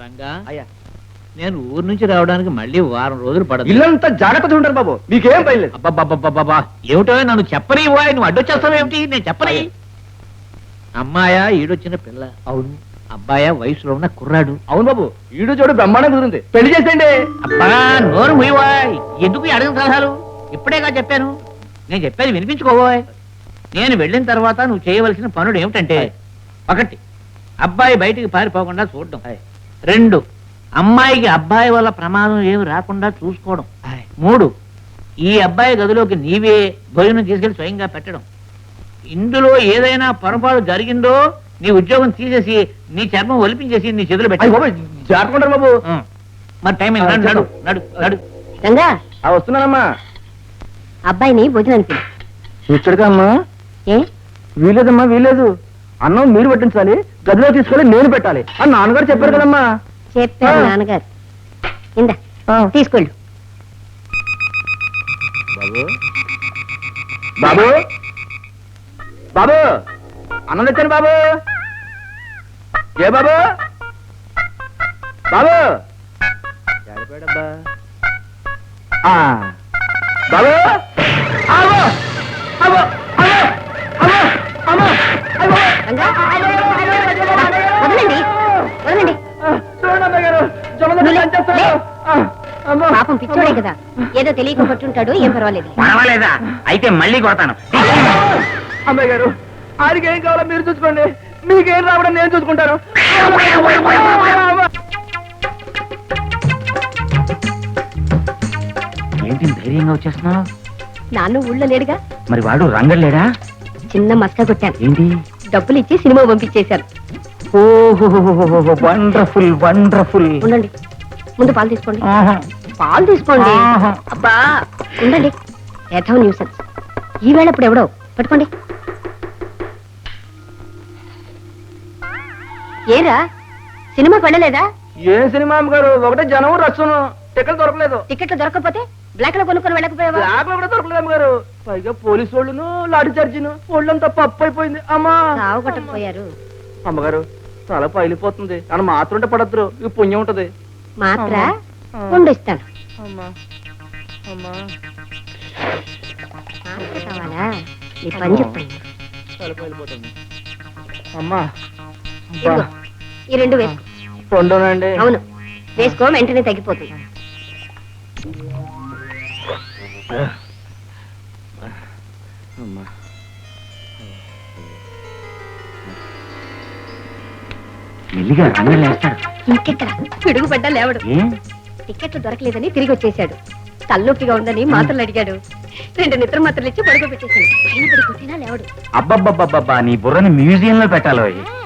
రంగా అయ్యా నేను ఊరు నుంచి రావడానికి మళ్ళీ వారం రోజులు పడదు. ఇల్లంతా జాగ్రత్తగా ఉంటారు బాబు, మీకేం పైలేదు. అబ్బబ్బబ్బబ్బబ్బా ఏమిటో నన్ను చెప్పని పోయి నువ్వు అడ్డొచ్చేస్తావేమిటి? నేను చెప్పని. అమ్మాయా ఈడొచ్చిన పిల్ల, అవును అబ్బాయా వయసులో ఉన్న కుర్రాడు. అవును బాబు, ఈడు చూడు బ్రహ్మాండం కుదిరింది, పెళ్లి చేసేయండి. అబ్బా నోరు ముయ్యవాయ్, ఎందుకు ఈ అడగని సలహాలు? ఇప్పుడేగా చెప్పాను, నేను చెప్పేది వినిపించుకోబోయ్. నేను వెళ్ళిన తర్వాత నువ్వు చేయవలసిన పనులు ఏమిటంటే, ఒకటి అబ్బాయి బయటికి పారిపోకుండా చూడడం, రెండు అమ్మాయికి అబ్బాయి వల్ల ప్రమాదం ఏమి రాకుండా చూసుకోవడం, మూడు ఈ అబ్బాయి గదిలోకి నీవే భోజనం తీసుకెళ్లి స్వయంగా పెట్టడం. ఇందులో ఏదైనా పొరపాటు జరిగిందో నీ ఉద్యోగం తీసేసి నీ చర్మం ఒలిపించేసి నీ చేతులు పెట్టి. జాగ్రత్త బాబు. మరి టైం అయింది, నడు నడు నడు. రంగా వస్తున్నానమ్మా. అబ్బాయిని భోజనానికి ఇచ్చడుగా అమ్మా. ఏ వీలేదమ్మా వీలేదు, అన్నం మీరు పట్టించాలి, గదిలో తీసుకెళ్ళి నేను పెట్టాలి అని నాన్నగారు చెప్పారు కదమ్మా. చెప్పారు నాన్నగారు. ఇందా తీసుకోండి. బాబు బాబు బాబు అన్నం తెచ్చాను బాబు. ఏ బాబు బాబు బాబు బాబు అవ్వ! అవ్వ! అవ్వ! అవ్వ! అవ్వ! రంగా వదలండి వదలండి. చూడండి అమ్మాయి గారు, జమదగ్ని నువ్వు లే. దంచేస్తాడు. పాపం పిచ్చోడే కదా, ఏదో తెలియక పట్టుంటాడు, ఏం పర్వాలేదు. పర్వాలేదా? అయితే మళ్ళీ కొడతాను. అమ్మాయి గారు, ఆడికి ఏం కావాలో మీరు చూసుకోండి, మీకేం రావడం నేను చూసుకుంటాను. ఏంటి ధైర్యంగా వచ్చేస్తున్నావు? నాన్న ఊళ్ళో లేడుగా, మరి వాడు రంగలేడా? చిన్న మస్కా కొట్టాను, ఏంటి? డబ్బులు ఇచ్చి సినిమా పంపించేశారు. ఓహో వండర్ఫుల్ వండర్ఫుల్. ఉండండి, ముందు పాలు తీసుకోండి. పాలు తీసుకోండి. అబ్బా ఉండండి, యథం న్యూసెన్స్. ఈ వేళ ఇప్పుడు ఎవడో పట్టుకోండి. ఏరా సినిమాకి వెళ్ళలేదా? ఏ సినిమా అమ్మగారు, ఒకటే జనం రచ్చను, టికెట్ దొరకలేదు. టికెట్లు దొరకకపోతే బ్లాక్ లో కొనుక్కొని వెళ్ళకపోయావా? బ్లాక్ లో కూడా దొరకలేదు అమ్మగారు. పైగా పోలీసు వాళ్ళును లాఠీ చార్జీను, ఒళ్ళంతా పప్పు అయిపోయింది అమ్మా. సాగు కొట్టకపోయారు. అమ్మగారు తల పైలిపోతుంది అని మాత్రం పడద్దు, ఇవి పుణ్యం ఉంటది. మాత్ర అమ్మా. ఉండు ఇస్తాను. అమ్మా అమ్మా మాత్ర కావాలా? నీ పని చెప్తాను. తల పైలిపోతుంది అమ్మా. ఇదిగో, ఈ రెండు వేసుకో. రెండోనండి. అవును వేసుకో, వెంటనే తగ్గిపోతుంది. అమ్మా మెల్లిగా రంగలు వేస్తాడు. ఇంకెక్కడ పిడుగు పడ్డా లేవడు. టికెట్లు దొరకలేదని తిరిగి వచ్చేసాడు. తలనొప్పిగా ఉందని మాత్రలు అడిగాడు. 2 నిద్ర మాత్రలు ఇచ్చి పడుకో పెట్టేశాను. పైన పడి కొట్టినా లేవడు. అబ్బబ్బబ్బబ్బా నీ బుర్రని మ్యూజియం లో పెట్టాలి.